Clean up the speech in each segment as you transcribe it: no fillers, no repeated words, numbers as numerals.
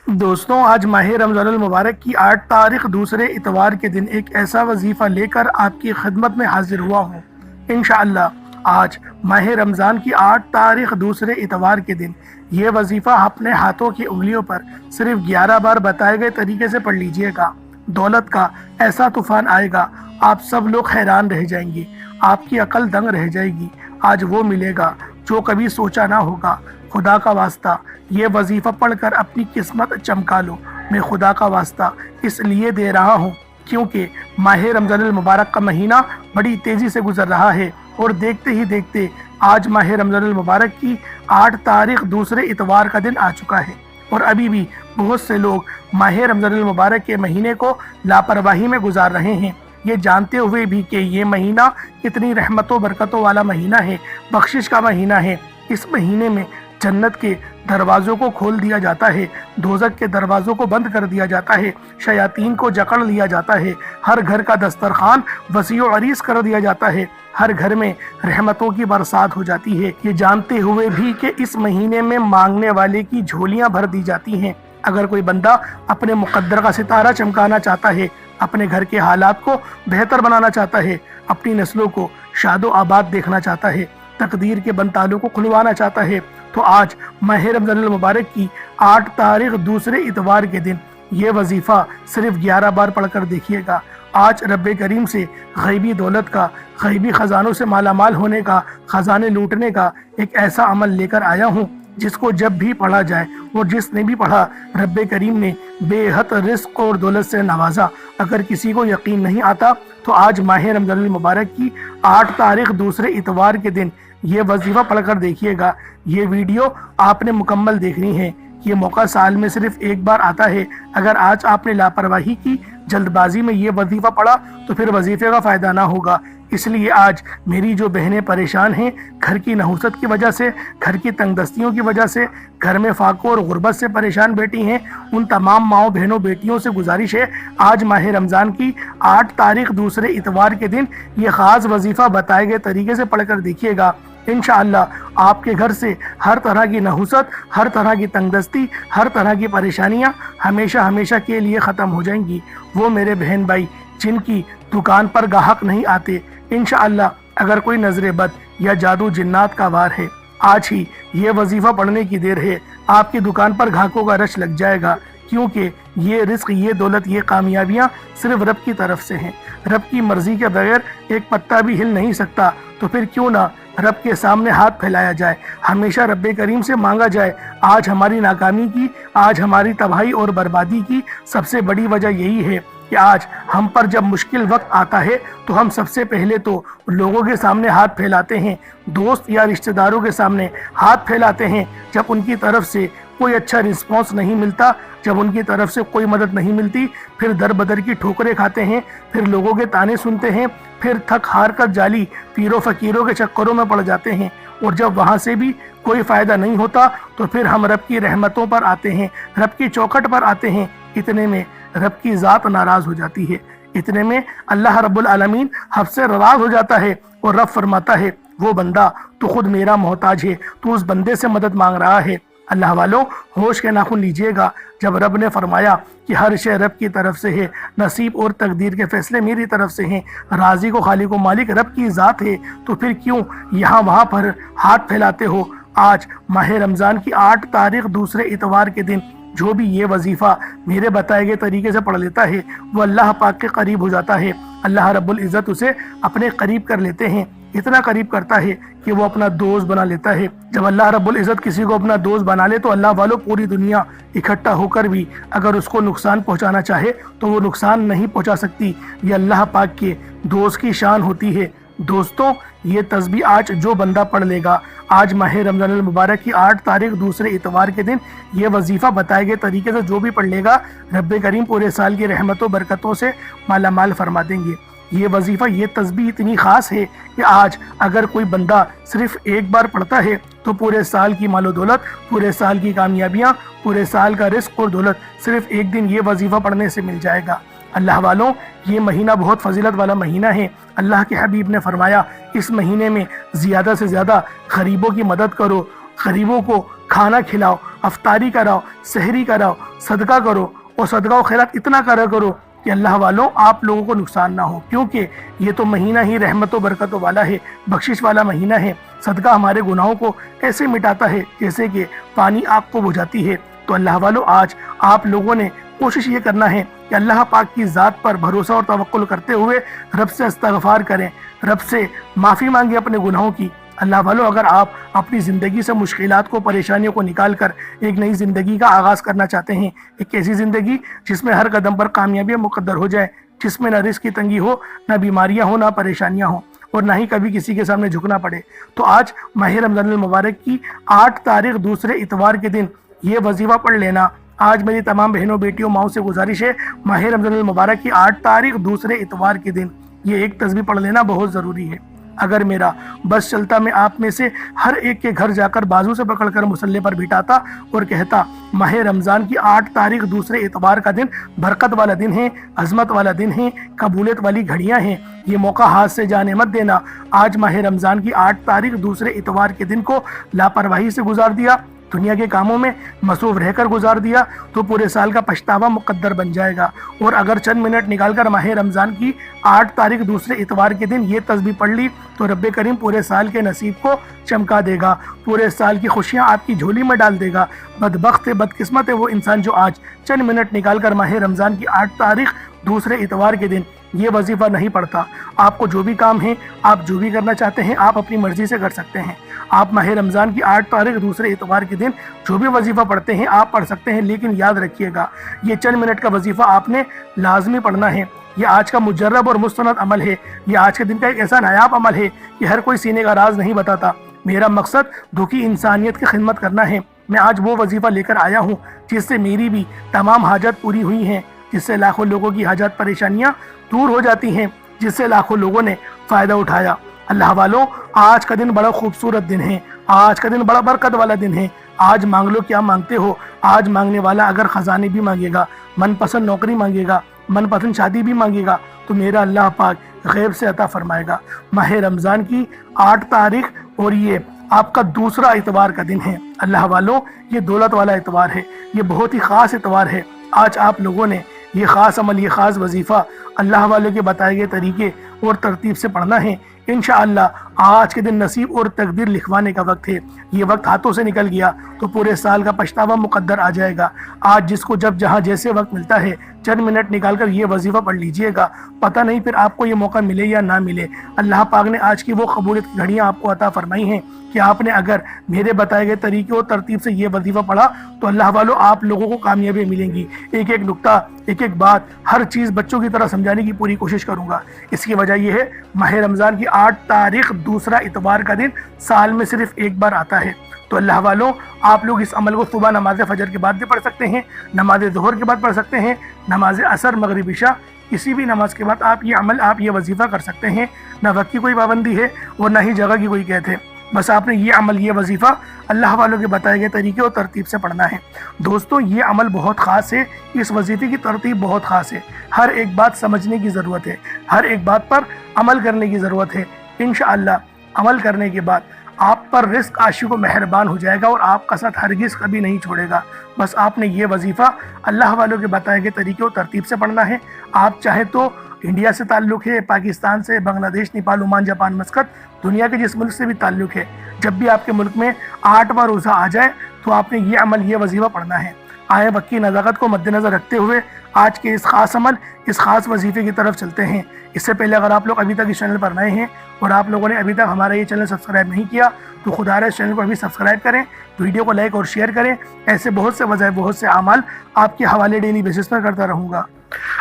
دوستوں، آج ماہ رمضان المبارک کی 8 تاریخ دوسرے اتوار کے دن ایک ایسا وظیفہ لے کر آپ کی خدمت میں حاضر ہوا ہوں۔ انشاءاللہ آج ماہ رمضان کی 8 تاریخ دوسرے اتوار کے دن یہ وظیفہ اپنے ہاتھوں کی انگلیوں پر صرف 11 بار بتائے گئے طریقے سے پڑھ لیجئے گا۔ دولت کا ایسا طوفان آئے گا، آپ سب لوگ حیران رہ جائیں گے، آپ کی عقل دنگ رہ جائے گی۔ آج وہ ملے گا جو کبھی سوچا نہ ہوگا۔ خدا کا واسطہ یہ وظیفہ پڑھ کر اپنی قسمت چمکا لو۔ میں خدا کا واسطہ اس لیے دے رہا ہوں کیونکہ ماہ رمضان المبارک کا مہینہ بڑی تیزی سے گزر رہا ہے اور دیکھتے ہی دیکھتے آج ماہ رمضان المبارک کی 8 تاریخ دوسرے اتوار کا دن آ چکا ہے، اور ابھی بھی بہت سے لوگ ماہ رمضان المبارک کے مہینے کو لاپرواہی میں گزار رہے ہیں، یہ جانتے ہوئے بھی کہ یہ مہینہ کتنی رحمتوں برکتوں والا مہینہ ہے، بخشش کا مہینہ ہے۔ اس مہینے میں جنت کے دروازوں کو کھول دیا جاتا ہے، دوزخ کے دروازوں کو بند کر دیا جاتا ہے، شیاطین کو جکڑ لیا جاتا ہے، ہر گھر کا دسترخوان وسیع و عریض کر دیا جاتا ہے، ہر گھر میں رحمتوں کی برسات ہو جاتی ہے، یہ جانتے ہوئے بھی کہ اس مہینے میں مانگنے والے کی جھولیاں بھر دی جاتی ہیں۔ اگر کوئی بندہ اپنے مقدر کا ستارہ چمکانا چاہتا ہے، اپنے گھر کے حالات کو بہتر بنانا چاہتا ہے، اپنی نسلوں کو شاد و آباد دیکھنا چاہتا ہے، تقدیر کے بند تالوں کو کھلوانا چاہتا ہے، تو آج ماہ رمضان المبارک کی 8 تاریخ دوسرے اتوار کے دن یہ وظیفہ صرف 11 بار پڑھ کر دیکھیے گا۔ آج رب کریم سے غیبی دولت کا، غیبی خزانوں سے مالا مال ہونے کا، خزانے لوٹنے کا ایک ایسا عمل لے کر آیا ہوں جس کو جب بھی پڑھا جائے اور جس نے بھی پڑھا، رب کریم نے بے حد رزق اور دولت سے نوازا۔ اگر کسی کو یقین نہیں آتا تو آج ماہ رمضان المبارک کی 8 تاریخ دوسرے اتوار کے دن یہ وظیفہ پڑھ کر دیکھیے گا۔ یہ ویڈیو آپ نے مکمل دیکھنی ہے، یہ موقع سال میں صرف ایک بار آتا ہے۔ اگر آج آپ نے لاپرواہی کی، جلد بازی میں یہ وظیفہ پڑھا تو پھر وظیفے کا فائدہ نہ ہوگا۔ اس لیے آج میری جو بہنیں پریشان ہیں، گھر کی نحوست کی وجہ سے، گھر کی تنگ دستیوں کی وجہ سے، گھر میں فاقوں اور غربت سے پریشان بیٹھی ہیں، ان تمام ماؤں بہنوں بیٹیوں سے گزارش ہے، آج ماہ رمضان کی 8 تاریخ دوسرے اتوار کے دن یہ خاص وظیفہ بتائے گئے طریقے سے پڑھ کر دیکھیے گا۔ انشاءاللہ آپ کے گھر سے ہر طرح کی نحوست، ہر طرح کی تنگ دستی، ہر طرح کی پریشانیاں ہمیشہ ہمیشہ کے لیے ختم ہو جائیں گی۔ وہ میرے بہن بھائی جن کی دکان پر گاہک نہیں آتے، انشاءاللہ اگر کوئی نظر بد یا جادو جنات کا وار ہے، آج ہی یہ وظیفہ پڑھنے کی دیر ہے، آپ کی دکان پر گاہکوں کا رش لگ جائے گا، کیونکہ یہ رزق، یہ دولت، یہ کامیابیاں صرف رب کی طرف سے ہیں۔ رب کی مرضی کے بغیر ایک پتا بھی ہل نہیں سکتا، تو پھر کیوں نہ رب کے سامنے ہاتھ پھیلایا جائے، ہمیشہ رب کریم سے مانگا جائے۔ آج ہماری ناکامی کی، آج ہماری تباہی اور بربادی کی سب سے بڑی وجہ یہی ہے کہ آج ہم پر جب مشکل وقت آتا ہے تو ہم سب سے پہلے تو لوگوں کے سامنے ہاتھ پھیلاتے ہیں، دوست یا رشتہ داروں کے سامنے ہاتھ پھیلاتے ہیں۔ جب ان کی طرف سے کوئی اچھا رسپانس نہیں ملتا، جب ان کی طرف سے کوئی مدد نہیں ملتی، پھر در بدر کی ٹھوکریں کھاتے ہیں، پھر لوگوں کے تانے سنتے ہیں، پھر تھک ہار کر جعلی پیروں فقیروں کے چکروں میں پڑ جاتے ہیں، اور جب وہاں سے بھی کوئی فائدہ نہیں ہوتا تو پھر ہم رب کی رحمتوں پر آتے ہیں، رب کی چوکھٹ پر آتے ہیں۔ اتنے میں رب کی ذات ناراض ہو جاتی ہے، اتنے میں اللہ رب العالمین ہم سے ناراض ہو جاتا ہے، اور رب فرماتا ہے، وہ بندہ تو خود میرا محتاج ہے، تو اس بندے سے مدد مانگ رہا ہے۔ اللہ والوں، ہوش کے ناخن لیجئے گا، جب رب نے فرمایا کہ ہر شے رب کی طرف سے ہے، نصیب اور تقدیر کے فیصلے میری طرف سے ہیں، رازق و خالق و مالک رب کی ذات ہے، تو پھر کیوں یہاں وہاں پر ہاتھ پھیلاتے ہو؟ آج ماہ رمضان کی 8 تاریخ دوسرے اتوار کے دن جو بھی یہ وظیفہ میرے بتائے گئے طریقے سے پڑھ لیتا ہے، وہ اللہ پاک کے قریب ہو جاتا ہے۔ اللہ رب العزت اسے اپنے قریب کر لیتے ہیں، اتنا قریب کرتا ہے کہ وہ اپنا دوست بنا لیتا ہے۔ جب اللہ رب العزت کسی کو اپنا دوست بنا لے تو اللہ والوں پوری دنیا اکٹھا ہو کر بھی اگر اس کو نقصان پہنچانا چاہے تو وہ نقصان نہیں پہنچا سکتی۔ یہ اللہ پاک کے دوست کی شان ہوتی ہے۔ دوستوں، یہ تسبیح آج جو بندہ پڑھ لے گا، آج ماہ رمضان المبارک کی 8 تاریخ دوسرے اتوار کے دن یہ وظیفہ بتائے گئے طریقے سے جو بھی پڑھ لے گا، رب کریم پورے سال کی رحمتوں برکتوں سے مالا مال فرما دیں گے۔ یہ وظیفہ، یہ تسبیح اتنی خاص ہے کہ آج اگر کوئی بندہ صرف ایک بار پڑھتا ہے تو پورے سال کی مال و دولت، پورے سال کی کامیابیاں، پورے سال کا رزق اور دولت صرف ایک دن یہ وظیفہ پڑھنے سے مل جائے گا۔ اللہ والوں، یہ مہینہ بہت فضیلت والا مہینہ ہے۔ اللہ کے حبیب نے فرمایا، اس مہینے میں زیادہ سے زیادہ غریبوں کی مدد کرو، غریبوں کو کھانا کھلاؤ، افطاری کراؤ، سحری کراؤ، صدقہ کرو، اور صدقہ و خیرات اتنا کرو کہ اللہ والوں آپ لوگوں کو نقصان نہ ہو، کیونکہ یہ تو مہینہ ہی رحمت و برکتوں والا ہے، بخشش والا مہینہ ہے۔ صدقہ ہمارے گناہوں کو ایسے مٹاتا ہے جیسے کہ پانی آگ کو بجھاتی ہے۔ تو اللہ والوں آج آپ لوگوں نے کوشش یہ کرنا ہے کہ اللہ پاک کی ذات پر بھروسہ اور توکل کرتے ہوئے رب سے استغفار کریں، رب سے معافی مانگیں اپنے گناہوں کی۔ اللہ والوں اگر آپ اپنی زندگی سے مشکلات کو، پریشانیوں کو نکال کر ایک نئی زندگی کا آغاز کرنا چاہتے ہیں، ایک ایسی زندگی جس میں ہر قدم پر کامیابی مقدر ہو جائے، جس میں نہ رزق کی تنگی ہو، نہ بیماریاں ہوں، نہ پریشانیاں ہوں، اور نہ ہی کبھی کسی کے سامنے جھکنا پڑے، تو آج ماہ رمضان المبارک کی 8 تاریخ دوسرے اتوار کے دن یہ وظیفہ پڑھ لینا۔ آج میری تمام بہنوں، بیٹیوں، ماؤں سے گزارش ہے، ماہ رمضان المبارک کی 8 تاریخ دوسرے اتوار کے دن یہ ایک تسبیح پڑھ لینا بہت ضروری ہے۔ اگر میرا بس چلتا میں آپ میں سے ہر ایک کے گھر جا کر بازو سے پکڑ کر مصلی پر بٹھاتا اور کہتا ماہ رمضان کی 8 تاریخ دوسرے اتوار کا دن برکت والا دن ہے، عظمت والا دن ہے، قبولیت والی گھڑیاں ہیں، یہ موقع ہاتھ سے جانے مت دینا۔ آج ماہ رمضان کی 8 تاریخ دوسرے اتوار کے دن کو لاپرواہی سے گزار دیا، دنیا کے کاموں میں مصروف رہ کر گزار دیا تو پورے سال کا پچھتاوا مقدر بن جائے گا۔ اور اگر چند منٹ نکال کر ماہ رمضان کی 8 تاریخ دوسرے اتوار کے دن یہ تسبیح پڑھ لی تو رب کریم پورے سال کے نصیب کو چمکا دے گا، پورے سال کی خوشیاں آپ کی جھولی میں ڈال دے گا۔ بدبخت ہے، بدقسمت ہے وہ انسان جو آج چند منٹ نکال کر ماہ رمضان کی 8 تاریخ دوسرے اتوار کے دن یہ وظیفہ نہیں پڑھتا۔ آپ کو جو بھی کام ہے، آپ جو بھی کرنا چاہتے ہیں، آپ اپنی مرضی سے کر سکتے ہیں۔ آپ ماہ رمضان کی 8 تاریخ دوسرے اتوار کے دن جو بھی وظیفہ پڑھتے ہیں آپ پڑھ سکتے ہیں، لیکن یاد رکھیے گا یہ چند منٹ کا وظیفہ آپ نے لازمی پڑھنا ہے۔ یہ آج کا مجرب اور مستند عمل ہے، یہ آج کے دن کا ایک ایسا نایاب عمل ہے کہ ہر کوئی سینے کا راز نہیں بتاتا۔ میرا مقصد دکھی انسانیت کی خدمت کرنا ہے۔ میں آج وہ وظیفہ لے کر آیا ہوں جس سے میری بھی تمام حاجات پوری ہوئی ہیں، جس سے لاکھوں لوگوں کی حاجات پریشانیاں دور ہو جاتی ہیں، جس سے لاکھوں لوگوں نے فائدہ اٹھایا۔ اللہ والوں آج کا دن بڑا خوبصورت دن ہے، آج کا دن بڑا برکت والا دن ہے۔ آج مانگ لو کیا مانگتے ہو۔ آج مانگنے والا اگر خزانے بھی مانگے گا، من پسند نوکری مانگے گا، من پسند شادی بھی مانگے گا تو میرا اللہ پاک غیب سے عطا فرمائے گا۔ ماہ رمضان کی 8 تاریخ اور یہ آپ کا دوسرا اتوار کا دن ہے۔ اللہ والوں یہ دولت والا اتوار ہے، یہ بہت ہی خاص اتوار ہے۔ آج آپ لوگوں نے یہ خاص عمل، یہ خاص وظیفہ اللہ والوں کے بتائے گئے طریقے اور ترتیب سے پڑھنا ہے۔ انشاءاللہ آج کے دن نصیب اور تقدیر لکھوانے کا وقت ہے۔ یہ وقت ہاتھوں سے نکل گیا تو پورے سال کا پچھتاوا مقدر آ جائے گا۔ آج جس کو جب جہاں جیسے وقت ملتا ہے چند منٹ نکال کر یہ وظیفہ پڑھ لیجئے گا، پتہ نہیں پھر آپ کو یہ موقع ملے یا نہ ملے۔ اللہ پاک نے آج کی وہ قبولیت کی گھڑیاں آپ کو عطا فرمائی ہیں کہ آپ نے اگر میرے بتائے گئے طریقے اور ترتیب سے یہ وظیفہ پڑھا تو اللہ والوں آپ لوگوں کو کامیابی ملیں گی۔ ایک ایک نقطہ، ایک ایک بات، ہر چیز بچوں کی طرح سمجھانے کی پوری کوشش کروں گا۔ اس کی وجہ یہ ہے ماہ رمضان کی 8 تاریخ دوسرا اتوار کا دن سال میں صرف ایک بار آتا ہے۔ تو اللہ والوں آپ لوگ اس عمل کو صبح نماز فجر کے بعد بھی پڑھ سکتے ہیں، نماز ظہر کے بعد پڑھ سکتے ہیں، نماز عصر، مغرب، عشاء، کسی بھی نماز کے بعد آپ یہ عمل، آپ یہ وظیفہ کر سکتے ہیں۔ نہ وقت کی کوئی پابندی ہے اور نہ ہی جگہ کی کوئی قید ہے، بس آپ نے یہ عمل، یہ وظیفہ اللہ والوں کے بتائے گئے طریقے اور ترتیب سے پڑھنا ہے۔ دوستوں یہ عمل بہت خاص ہے، اس وظیفے کی ترتیب بہت خاص ہے، ہر ایک بات سمجھنے کی ضرورت ہے، ہر ایک بات پر عمل کرنے کی ضرورت ہے۔ انشاءاللہ عمل کرنے کے بعد آپ پر رزق عاشق و مہربان ہو جائے گا اور آپ کا ساتھ ہرگز کبھی نہیں چھوڑے گا۔ بس آپ نے یہ وظیفہ اللہ والوں کے بتائے گئے طریقے اور ترتیب سے پڑھنا ہے۔ آپ چاہے تو انڈیا سے تعلق ہے، پاکستان سے، بنگلہ دیش، نیپال، عمان، جاپان، مسقط، دنیا کے جس ملک سے بھی تعلق ہے، جب بھی آپ کے ملک میں 8واں روزہ آ جائے تو آپ نے یہ عمل، یہ وظیفہ پڑھنا ہے۔ آئے وقت کی نزاکت کو مد نظر رکھتے ہوئے آج کے اس خاص عمل، اس خاص وظیفے کی طرف چلتے ہیں۔ اس سے پہلے اگر آپ لوگ ابھی تک اس چینل پر نئے ہیں اور آپ لوگوں نے ابھی تک ہمارا یہ چینل سبسکرائب نہیں کیا تو خدا رہا اس چینل کو ابھی سبسکرائب کریں، ویڈیو کو لائک اور شیئر کریں۔ ایسے بہت سے وظائف، بہت سے اعمال آپ کے حوالے ڈیلی بیسس پر کرتا رہوں گا۔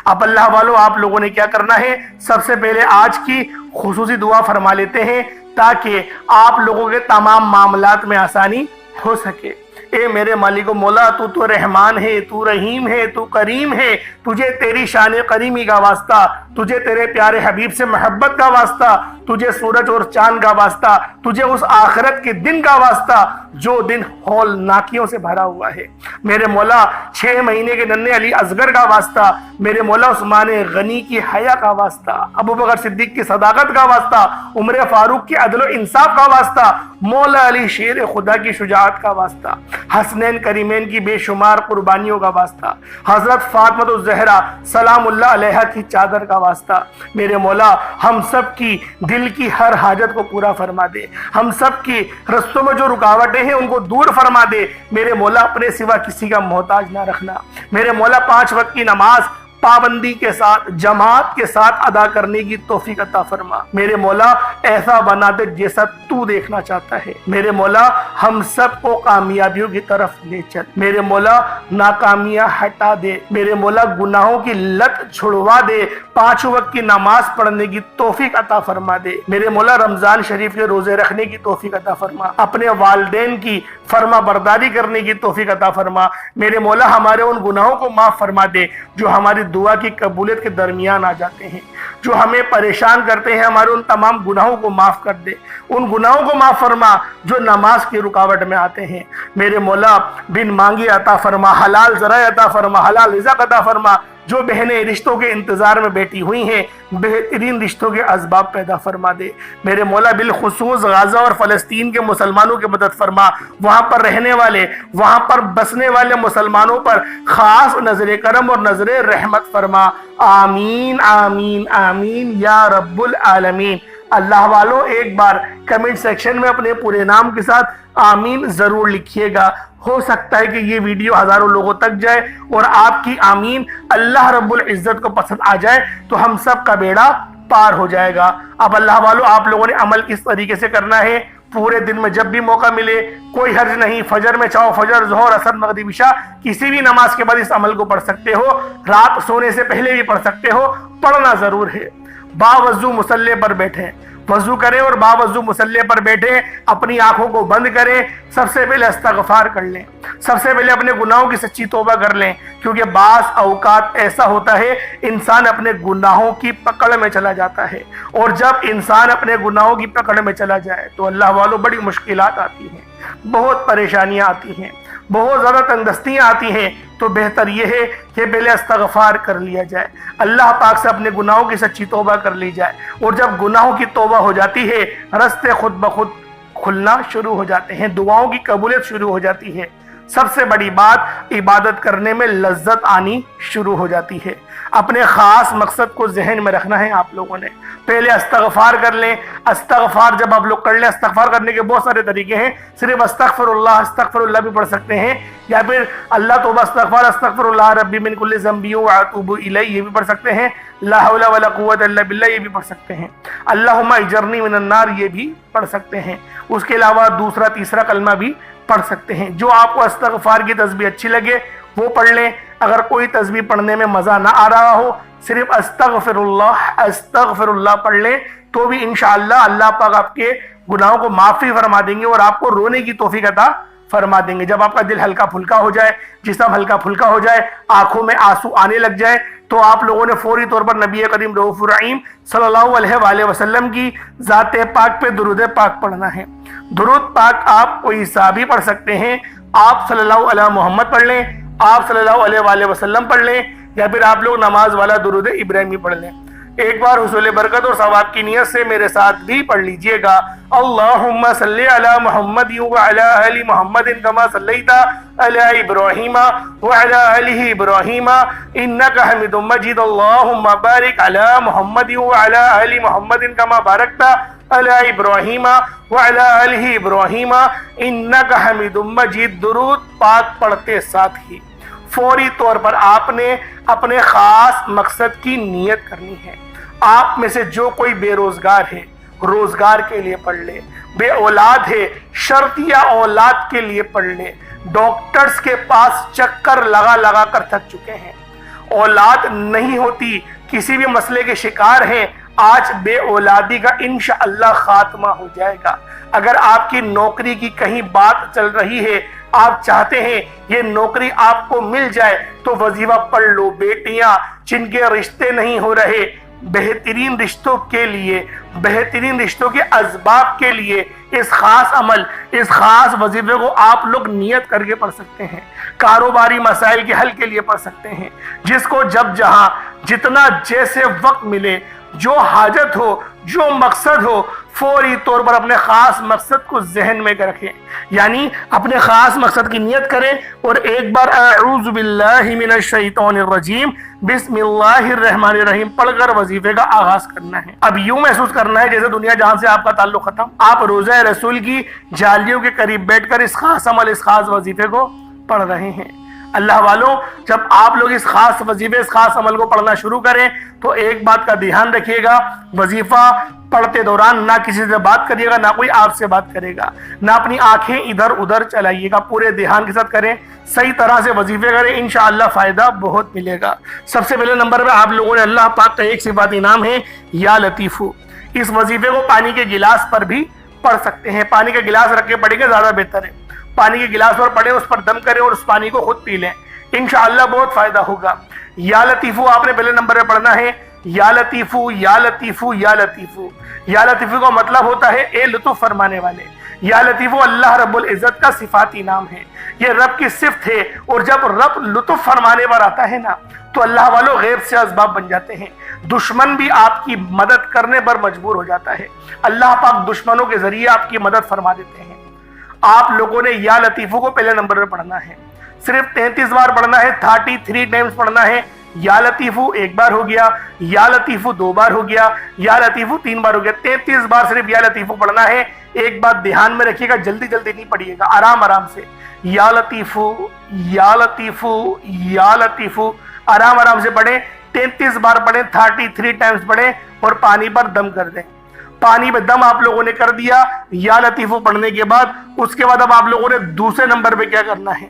اب اللہ والوں آپ لوگوں نے کیا کرنا ہے، سب سے پہلے آج کی خصوصی دعا فرما لیتے ہیں تاکہ آپ لوگوں کے تمام معاملات میں آسانی ہو سکے۔ اے میرے مالک و مولا، تو رحمان ہے، تو رحیم ہے، تو کریم ہے، تجھے تیری شان کریمی کا واسطہ، تجھے تیرے پیارے حبیب سے محبت کا واسطہ، تجھے سورج اور چاند کا واسطہ، تجھے اس آخرت کے دن کا واسطہ جو دن ہولناکیوں سے بھرا ہوا ہے۔ میرے مولا 6 مہینے کے ننھے علی اصغر کا واسطہ، میرے مولا عثمان غنی کی حیا کا واسطہ، ابو بکر صدیق کی صداقت کا واسطہ، عمر فاروق کی عدل و انصاف کا واسطہ، مولا علی شیر خدا کی شجاعت کا واسطہ، حسنین کریمین کی بے شمار قربانیوں کا واسطہ، حضرت فاطمہ الزہرا سلام اللہ علیہا کی چادر کا واسطہ، میرے مولا ہم سب کی دل کی ہر حاجت کو پورا فرما دے، ہم سب کی رستوں میں جو رکاوٹیں ہیں ان کو دور فرما دے، میرے مولا اپنے سوا کسی کا محتاج نہ رکھنا، میرے مولا 5 وقت کی نماز پابندی کے ساتھ جماعت کے ساتھ ادا کرنے کی توفیق عطا فرما، میرے مولا ایسا بنا دے جیسا تو دیکھنا چاہتا ہے، میرے مولا ہم سب کو کامیابیوں کی طرف لے چل، میرے مولا ناکامیاں ہٹا دے، میرے مولا گناہوں کی لت چھڑوا دے، 5 وقت کی نماز پڑھنے کی توفیق عطا فرما دے، میرے مولا رمضان شریف کے روزے رکھنے کی توفیق عطا فرما، اپنے والدین کی فرما برداری کرنے کی توفیق عطا فرما، میرے مولا ہمارے ان گناہوں کو معاف فرما دے جو ہماری دعا کی قبولیت کے درمیان آ جاتے ہیں، جو ہمیں پریشان کرتے ہیں، ہمارے ان تمام گناہوں کو معاف کر دے، ان گناہوں کو معاف فرما جو نماز کی رکاوٹ میں آتے ہیں، میرے مولا بن مانگے عطا فرما، حلال ذرائع عطا فرما، حلال رزق عطا فرما، جو بہنیں رشتوں کے انتظار میں بیٹھی ہوئی ہیں بہترین رشتوں کے اسباب پیدا فرما دے، میرے مولا بالخصوص غزہ اور فلسطین کے مسلمانوں کی مدد فرما، وہاں پر رہنے والے، وہاں پر بسنے والے مسلمانوں پر خاص نظر کرم اور نظر رحمت فرما، آمین آمین آمین یا رب العالمین۔ اللہ والوں ایک بار کمنٹ سیکشن میں اپنے پورے نام کے ساتھ آمین ضرور لکھیے گا، ہو سکتا ہے کہ یہ ویڈیو ہزاروں لوگوں تک جائے اور آپ کی آمین اللہ رب العزت کو پسند آ جائے تو ہم سب کا بیڑا پار ہو جائے گا۔ اب اللہ والوں آپ لوگوں نے عمل کس طریقے سے کرنا ہے، پورے دن میں جب بھی موقع ملے کوئی حرج نہیں، فجر میں چاہو فجر، ظہر، عصر، مغرب، عشاء کسی بھی نماز کے بعد اس عمل کو پڑھ سکتے ہو، رات سونے سے پہلے بھی پڑھ سکتے ہو، پڑھنا ضرور ہے۔ باوضو مصلی پر بیٹھیں، وضو کریں اور باوضو مصلی پر بیٹھیں، اپنی آنکھوں کو بند کریں، سب سے پہلے استغفار کر لیں، سب سے پہلے اپنے گناہوں کی سچی توبہ کر لیں، کیونکہ بعض اوقات ایسا ہوتا ہے انسان اپنے گناہوں کی پکڑ میں چلا جاتا ہے، اور جب انسان اپنے گناہوں کی پکڑ میں چلا جائے تو اللہ والوں بڑی مشکلات آتی ہیں، بہت پریشانیاں آتی ہیں، بہت زیادہ تنگدستیاں آتی ہیں، تو بہتر یہ ہے کہ پہلے استغفار کر لیا جائے، اللہ پاک سے اپنے گناہوں کی سچی توبہ کر لی جائے، اور جب گناہوں کی توبہ ہو جاتی ہے رستے خود بخود کھلنا شروع ہو جاتے ہیں، دعاؤں کی قبولیت شروع ہو جاتی ہے، سب سے بڑی بات عبادت کرنے میں لذت آنی شروع ہو جاتی ہے۔ اپنے خاص مقصد کو ذہن میں رکھنا ہے آپ لوگوں نے، پہلے استغفار کر لیں، استغفار جب آپ لوگ کر لیں، استغفار کرنے کے بہت سارے طریقے ہیں، صرف استغفر اللہ بھی پڑھ سکتے ہیں، یا پھر اللہ توبہ استغفر اللہ ربی من کل ذنب واتوب الیہ یہ بھی پڑھ سکتے ہیں، لا حول ولا قوت الا باللہ یہ بھی پڑھ سکتے ہیں، اللہم اجرنی من النار یہ بھی پڑھ سکتے ہیں، اس کے علاوہ دوسرا تیسرا کلمہ بھی پڑھ سکتے ہیں، جو آپ کو استغفار کی تسبیح اچھی لگے وہ پڑھ لیں۔ اگر کوئی تسبیح پڑھنے میں مزہ نہ آ رہا ہو، صرف استغفر اللہ پڑھ لیں تو بھی انشاءاللہ اللہ پاک آپ کے گناہوں کو معافی فرما دیں گے اور آپ کو رونے کی توفیق عطا فرما دیں گے۔ جب آپ کا دل ہلکا پھلکا ہو جائے، جسم ہلکا پھلکا ہو جائے، آنکھوں میں آنسو آنے لگ جائے، تو آپ لوگوں نے فوری طور پر نبی کریم رؤوف الرحیم صلی اللہ علیہ وآلہ وسلم کی ذات پاک پہ درود پاک پڑھنا ہے۔ درود پاک آپ کوئی سا بھی پڑھ سکتے ہیں، آپ صلی اللہ علیہ محمد پڑھ لیں، آپ صلی اللہ علیہ وآلہ وسلم پڑھ لیں، یا پھر آپ لوگ نماز والا درود ابراہیمی پڑھ لیں۔ ایک بار حصول برکت اور ثواب کی نیت سے میرے ساتھ بھی پڑھ لیجئے گا، اللہم صلی علی محمد وعلی آل محمد کما صلیت علی ابراہیم وعلی آل ابراہیم انکا حمید مجید، اللہم بارک علی محمد وعلی آل محمد کما بارکت علی ابراہیم وعلی آل ابراہیم انکا حمید مجید۔ درود پاک پڑھتے ساتھ ہی فوری طور پر آپ نے اپنے خاص مقصد کی نیت کرنی ہے۔ آپ میں سے جو کوئی بے روزگار ہے روزگار کے لیے پڑھ لے، بے اولاد ہے شرطیہ اولاد کے لیے پڑھ لے، ڈاکٹرز کے پاس چکر لگا لگا کر تھک چکے ہیں، اولاد نہیں ہوتی، کسی بھی مسئلے کے شکار ہیں، آج بے اولادی کا انشاءاللہ خاتمہ ہو جائے گا۔ اگر آپ کی نوکری کی کہیں بات چل رہی ہے، آپ چاہتے ہیں یہ نوکری آپ کو مل جائے، تو وظیفہ پڑھ لو۔ بیٹیاں جن کے رشتے نہیں ہو رہے، بہترین رشتوں کے لیے، بہترین رشتوں کے اسباب کے لیے اس خاص عمل، اس خاص وظیفے کو آپ لوگ نیت کر کے پڑھ سکتے ہیں۔ کاروباری مسائل کے حل کے لیے پڑھ سکتے ہیں، جس کو جب جہاں جتنا جیسے وقت ملے، جو حاجت ہو، جو مقصد ہو، فوری طور پر اپنے خاص مقصد کو ذہن میں رکھیں، یعنی اپنے خاص مقصد کی نیت کریں اور ایک بار اعوذ باللہ من الشیطان الرجیم بسم اللہ الرحمن الرحیم پڑھ کر وظیفے کا آغاز کرنا ہے۔ اب یوں محسوس کرنا ہے جیسے دنیا جہاں سے آپ کا تعلق ختم، آپ روضہ رسول کی جالیوں کے قریب بیٹھ کر اس خاص عمل، اس خاص وظیفے کو پڑھ رہے ہیں۔ اللہ والوں، جب آپ لوگ اس خاص وظیفے، اس خاص عمل کو پڑھنا شروع کریں تو ایک بات کا دھیان رکھیے گا، وظیفہ پڑھتے دوران نہ کسی سے بات کریے گا، نہ کوئی آپ سے بات کرے گا، نہ اپنی آنکھیں ادھر ادھر چلائیے گا، پورے دھیان کے ساتھ کریں، صحیح طرح سے وظیفے کریں، انشاءاللہ فائدہ بہت ملے گا۔ سب سے پہلے نمبر پہ آپ لوگوں نے اللہ پاک کا ایک صفاتی نام ہے یا لطیفو۔ اس وظیفے کو پانی کے گلاس پر بھی پڑھ سکتے ہیں، پانی کا گلاس رکھ کے پڑھیں گے زیادہ بہتر ہے، پانی کے گلاس پر پڑھیں، اس پر دم کریں اور اس پانی کو خود پی لیں، انشاءاللہ بہت فائدہ ہوگا۔ یا لطیفو آپ نے پہلے نمبر پہ پڑھنا ہے، یا لطیفو یا لطیفو یا لطیفو۔ یا لطیفو کا مطلب ہوتا ہے اے لطف فرمانے والے۔ یا لطیفو اللہ رب العزت کا صفاتی نام ہے، یہ رب کی صفت ہے، اور جب رب لطف فرمانے پر آتا ہے نا تو اللہ والوں غیب سے اسباب بن جاتے ہیں، دشمن بھی آپ کی مدد کرنے پر مجبور ہو جاتا ہے، اللہ پاک دشمنوں کے ذریعے آپ کی مدد فرما دیتے ہیں۔ آپ لوگوں نے یا لطیفو کو پہلے نمبر پہ پڑھنا ہے، صرف 33 بار پڑھنا ہے، 33 ٹائمز پڑھنا ہے۔ یا لطیفو ایک بار ہو گیا، یا لطیفو 2 بار ہو گیا، یا لطیفو 3 بار ہو گیا، 33 بار صرف یا لطیفو پڑھنا ہے۔ ایک بات دھیان میں رکھیے گا، جلدی جلدی نہیں پڑھیے گا، آرام آرام سے، یا لطیفو یا لطیفو یا لطیفو، آرام آرام سے پڑھیں، 33 بار پڑھیں، 33 ٹائمز پڑھیں اور پانی پر دم کر دیں۔ پانی پہ دم آپ لوگوں نے کر دیا یا لطیفو پڑھنے کے بعد، اس کے بعد اب آپ لوگوں نے دوسرے نمبر پہ کیا کرنا ہے؟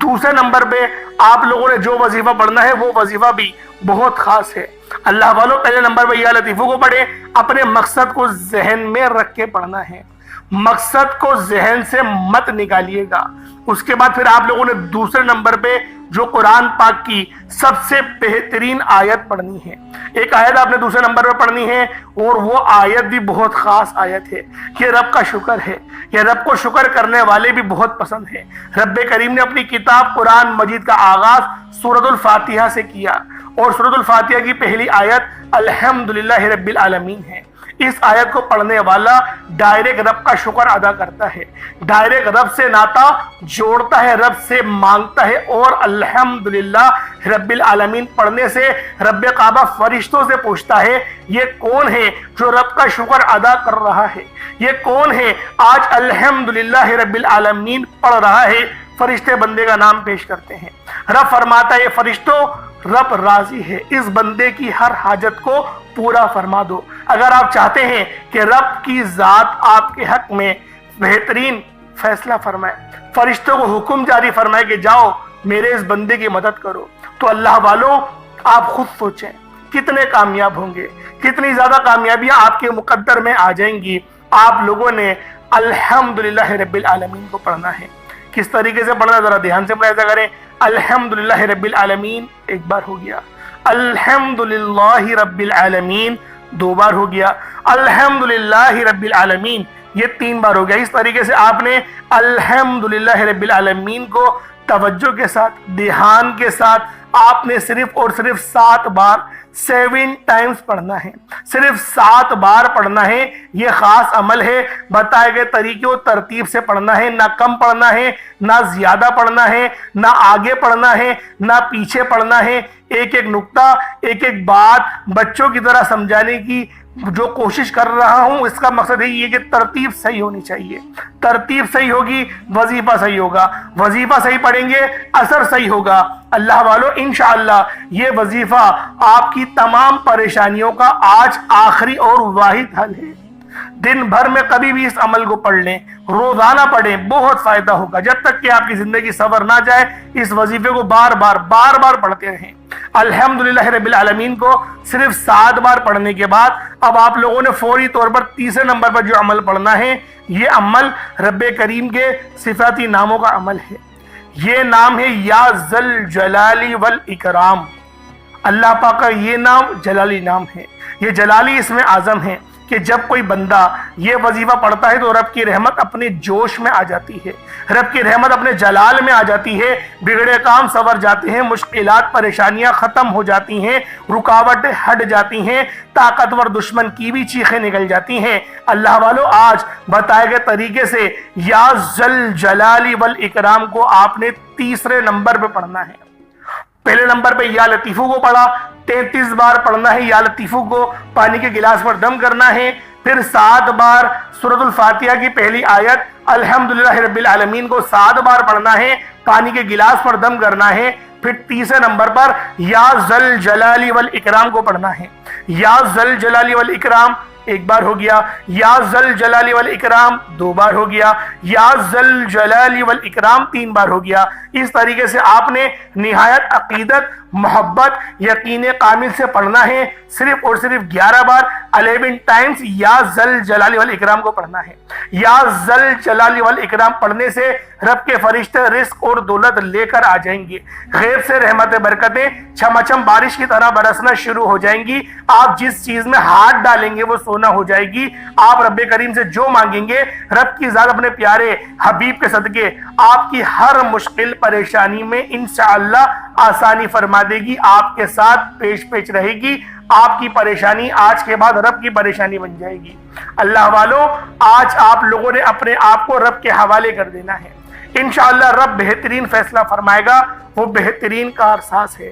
دوسرے نمبر پہ آپ لوگوں نے جو وظیفہ پڑھنا ہے وہ وظیفہ بھی بہت خاص ہے۔ اللہ والوں، پہلے نمبر پہ یا لطیفو کو پڑھیں، اپنے مقصد کو ذہن میں رکھ کے پڑھنا ہے، مقصد کو ذہن سے مت نکالیے گا۔ اس کے بعد پھر آپ لوگوں نے دوسرے نمبر پہ جو قرآن پاک کی سب سے بہترین آیت پڑھنی ہے، ایک آیت آپ نے دوسرے نمبر پہ پڑھنی ہے، اور وہ آیت بھی بہت خاص آیت ہے، یہ رب کا شکر ہے، یہ رب کو شکر کرنے والے بھی بہت پسند ہے۔ رب کریم نے اپنی کتاب قرآن مجید کا آغاز سورۃ الفاتحہ سے کیا، اور سورۃ الفاتحہ کی پہلی آیت الحمدللہ رب العالمین ہے۔ اس آیت کو پڑھنے والا ڈائریکٹ رب کا شکر ادا کرتا ہے، ڈائریکٹ رب سے ناتا جوڑتا ہے، رب سے مانگتا ہے، اور الحمدللہ رب العالمین پڑھنے سے رب کعبہ فرشتوں سے پوچھتا ہے یہ کون ہے جو رب کا شکر ادا کر رہا ہے، یہ کون ہے آج الحمدللہ رب العالمین پڑھ رہا ہے۔ فرشتے بندے کا نام پیش کرتے ہیں، رب فرماتا ہے فرشتوں رب راضی ہے، اس بندے کی ہر حاجت کو پورا فرما دو۔ اگر آپ چاہتے ہیں کہ رب کی ذات آپ کے حق میں بہترین فیصلہ فرمائے، فرشتوں کو حکم جاری فرمائے کہ جاؤ میرے اس بندے کی مدد کرو، تو اللہ والوں آپ خود سوچیں کتنے کامیاب ہوں گے، کتنی زیادہ کامیابیاں آپ کے مقدر میں آ جائیں گی۔ آپ لوگوں نے الحمدللہ رب العالمین کو پڑھنا ہے، کس طریقے سے پڑھنا ذرا دھیان سے پڑھا کریں۔ الحمدللہ رب العالمین ایک بار ہو گیا، الحمدللہ رب العالمین 2 بار ہو گیا، الحمدللہ رب العالمین یہ 3 بار ہو گیا۔ اس طریقے سے آپ نے الحمدللہ رب العالمین کو توجہ کے ساتھ، دھیان کے ساتھ آپ نے صرف اور صرف 7 بار 7 ٹائمز پڑھنا ہے، صرف 7 بار پڑھنا ہے۔ یہ خاص عمل ہے، بتائے گئے طریقے و ترتیب سے پڑھنا ہے، نہ کم پڑھنا ہے، نہ زیادہ پڑھنا ہے، نہ آگے پڑھنا ہے، نہ پیچھے پڑھنا ہے۔ ایک ایک نقطہ، ایک ایک بات بچوں کی طرح سمجھانے کی جو کوشش کر رہا ہوں، اس کا مقصد ہے یہ کہ ترتیب صحیح ہونی چاہیے، ترتیب صحیح ہوگی وظیفہ صحیح ہوگا، وظیفہ صحیح پڑھیں گے اثر صحیح ہوگا۔ اللہ والوں انشاءاللہ یہ وظیفہ آپ کی تمام پریشانیوں کا آج آخری اور واحد حل ہے۔ دن بھر میں کبھی بھی اس عمل کو پڑھ لیں، روزانہ پڑھیں، بہت فائدہ ہوگا۔ جب تک کہ آپ کی زندگی سنور نہ جائے اس وظیفے کو بار بار پڑھتے رہیں۔ الحمدللہ رب العالمین کو صرف 7 بار پڑھنے کے بعد اب آپ لوگوں نے فوری طور پر تیسرے نمبر پر جو عمل پڑھنا ہے، یہ عمل رب کریم کے صفاتی ناموں کا عمل ہے۔ یہ نام ہے یا ذل جلال والاکرام۔ اللہ پاک کا یہ نام جلالی نام ہے، یہ جلالی اسم اعظم ہے کہ جب کوئی بندہ یہ وظیفہ پڑھتا ہے تو رب کی رحمت اپنے جوش میں آ جاتی ہے، رب کی رحمت اپنے جلال میں آ جاتی ہے، بگڑے کام سنور جاتے ہیں، مشکلات پریشانیاں ختم ہو جاتی ہیں، رکاوٹیں ہٹ جاتی ہیں، طاقتور دشمن کی بھی چیخیں نکل جاتی ہیں۔ اللہ والو، آج بتائے گئے طریقے سے یا ذل جلالی والاکرام کو آپ نے تیسرے نمبر پہ پڑھنا ہے۔ پہلے نمبر پہ یا لطیفو کو پڑھا، 33 بار پڑھنا ہے یا لطیفو کو، پانی کے گلاس پر دم کرنا ہے، پھر 7 بار سورۃ الفاتحہ کی پہلی آیت الحمدللہ رب العالمین کو 7 بار پڑھنا ہے، پانی کے گلاس پر دم کرنا ہے، پھر تیسرے نمبر پر یا ذل جلالی والاکرام کو پڑھنا ہے۔ یا ذل جلالی والاکرام ایک بار ہو گیا، یا ذل جلالی والاکرام 2 بار ہو گیا، یا ذل جلالی والاکرام 3 بار ہو گیا۔ اس طریقے سے آپ نے نہایت عقیدت، محبت، یقین کامل سے پڑھنا ہے، صرف اور صرف 11 بار 11 ٹائمز یا ذل جلالی والاکرام کو پڑھنا ہے۔ یا ذل جلالی والاکرام پڑھنے سے رب کے فرشتے رزق اور دولت لے کر آ جائیں گے، غیب سے رحمت برکتیں چھمچم بارش کی طرح برسنا شروع ہو جائیں گی، آپ جس چیز میں ہاتھ ڈالیں گے وہ سونا ہو جائے گی، آپ رب کریم سے جو مانگیں گے رب کی ذات اپنے پیارے حبیب کے صدقے آپ کی ہر مشکل پریشانی میں انشاءاللہ آسانی فرما دے گی، آپ کے ساتھ پیش پیش رہے گی، آپ کی پریشانی آج کے بعد رب کی پریشانی بن جائے گی۔ اللہ والو، آج آپ لوگوں نے اپنے آپ کو رب کے حوالے کر دینا ہے، انشاءاللہ رب بہترین فیصلہ فرمائے گا، وہ بہترین کارساز ہے۔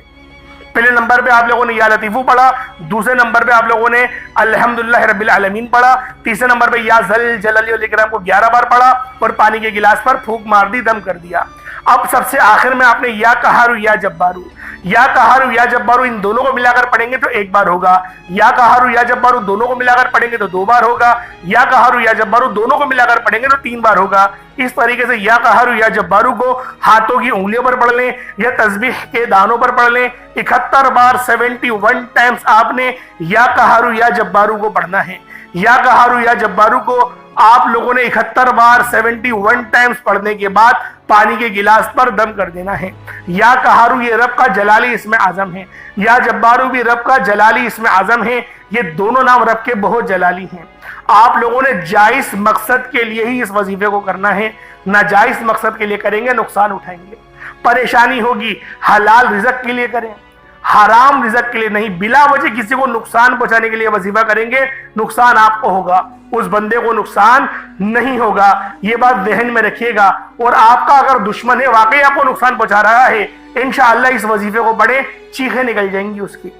پہلے نمبر پہ آپ لوگوں نے یا لطیفو پڑھا، دوسرے نمبر پہ آپ لوگوں نے الحمدللہ رب العالمین پڑھا، تیسرے نمبر پہ یا ذل جلالی والاکرام کو 11 بار پڑھا اور پانی کے گلاس پر پھونک مار دی، دم کر دیا۔ اب سب سے آخر میں آپ نے یا قہارو یا جبارو، یا قہارو یا جبارو ان دونوں کو ملا کر پڑھیں گے تو 1 بار ہوگا، یا قہارو یا جبارو دونوں کو ملا کر پڑھیں گے تو 2 بار ہوگا، یا قہارو یا جبارو دونوں کو ملا کر پڑھیں گے تو 3 بار ہوگا۔ اس طریقے سے یا قہارو یا جبارو کو ہاتھوں کی انگلیوں پر پڑھ لیں یا تسبیح کے دانوں پر پڑھ لیں، 71 بار 71 ٹائمز آپ نے یا قہارو یا جبارو کو پڑھنا ہے۔ یا قہارو یا جبارو کو آپ لوگوں نے 71 بار 71 ٹائمز پڑھنے کے بعد پانی کے گلاس پر دم کر دینا ہے۔ یا قہارو یہ رب کا جلالی اسم اعظم ہے، یا جبارو بھی رب کا جلالی اسم اعظم ہے، یہ دونوں نام رب کے بہت جلالی ہیں۔ آپ لوگوں نے جائز مقصد کے لیے ہی اس وظیفے کو کرنا ہے، ناجائز مقصد کے لیے کریں گے نقصان اٹھائیں گے، پریشانی ہوگی، حلال رزق کے لیے کریں، حرام رزق کے لیے نہیں، بلا وجہ کسی کو نقصان پہنچانے کے لیے وظیفہ کریں گے نقصان آپ کو ہوگا، اس بندے کو نقصان نہیں ہوگا، یہ بات ذہن میں رکھیے گا۔ اور آپ کا اگر دشمن ہے واقعی آپ کو نقصان پہنچا رہا ہے، انشاءاللہ اس وظیفے کو پڑھیں، چیخیں نکل جائیں گی اس کی۔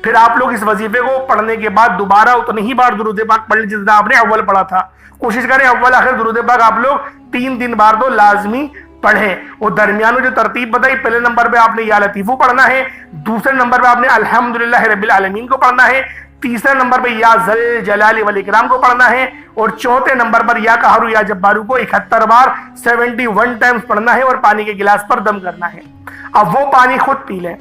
پھر آپ لوگ اس وظیفے کو پڑھنے کے بعد دوبارہ اتنی ہی بار درود پاک پڑھ لیں جتنا آپ نے اول پڑھا تھا، کوشش کریں اول آخر درود پاک آپ لوگ 3 بار تو لازمی پڑھیں۔ وہ درمیان میں جو ترتیب بتائی، پہلے نمبر پہ آپ نے یا لطیفو پڑھنا ہے، دوسرے نمبر پہ آپ نے الحمدللہ رب العالمین کو پڑھنا ہے، تیسرے نمبر پہ یا ذل جلالی والاکرام کو پڑھنا ہے، اور چوتھے نمبر پر یا قہارو یا جبارو کو 71 بار 71 ٹائمز پڑھنا ہے اور پانی کے گلاس پر دم کرنا ہے۔ اب وہ پانی خود پی لیں،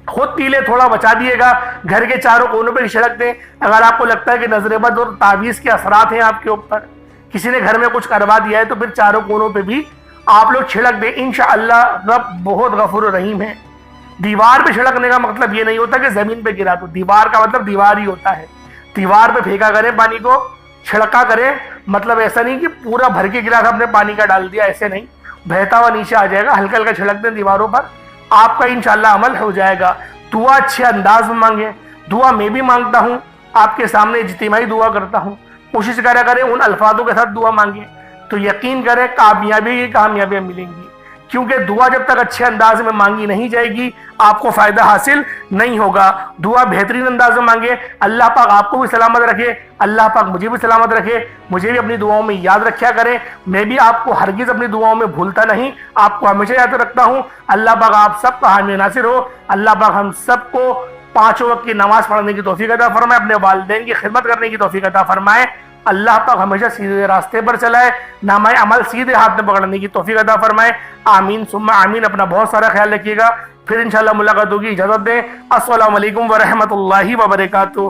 خود پی لیں، تھوڑا بچا دیے گا، گھر کے چاروں کونوں پہ چھڑک دیں۔ اگر آپ کو لگتا ہے کہ نظر بد اور تعویذ کے اثرات ہیں آپ کے اوپر، کسی نے گھر میں کچھ کروا دیا ہے، تو پھر چاروں کونوں پہ بھی آپ لوگ چھڑک دیں، انشاءاللہ رب بہت غفور و رحیم ہے۔ دیوار پہ چھڑکنے کا مطلب یہ نہیں ہوتا کہ زمین پہ گرا، تو دیوار کا مطلب دیوار ہی ہوتا ہے، دیوار پہ پھینکا کریں پانی کو، چھڑکا کریں، مطلب ایسا نہیں کہ پورا بھر کے گلاس ہم نے پانی کا ڈال دیا، ایسے نہیں، بہتا ہوا نیچے آ جائے گا، ہلکا ہلکا چھڑک دیں دیواروں پر، آپ کا انشاءاللہ عمل ہو جائے گا۔ دعا اچھے انداز میں مانگیں، دعا میں بھی مانگتا ہوں، آپ کے سامنے اجتماعی دعا کرتا ہوں، کوشش کرا کریں ان الفاظوں کے ساتھ دعا مانگیں، تو یقین کریں کامیابیاں ملیں گی، کیونکہ دعا جب تک اچھے انداز میں مانگی نہیں جائے گی آپ کو فائدہ حاصل نہیں ہوگا۔ دعا بہترین انداز میں مانگے، اللہ پاک آپ کو بھی سلامت رکھے، اللہ پاک مجھے بھی سلامت رکھے، مجھے بھی اپنی دعاؤں میں یاد رکھیا کریں، میں بھی آپ کو ہرگز اپنی دعاؤں میں بھولتا نہیں، آپ کو ہمیشہ یاد رکھتا ہوں۔ اللہ پاک آپ سب کا حامی ناصر ہو، اللہ پاک ہم سب کو 5 وقت کی نماز پڑھنے کی توفیق عطا فرمائے، اپنے والدین کی خدمت کرنے کی توفیق عطا فرمائے، اللہ پاک ہمیشہ سیدھے راستے پر چلائے، نامہ عمل سیدھے ہاتھ میں پکڑنے کی توفیق عطا فرمائے، آمین ثم آمین۔ اپنا بہت سارا خیال رکھیے گا، پھر انشاءاللہ ملاقات ہوگی، اجازت دیں، السلام علیکم ورحمۃ اللہ وبرکاتہ۔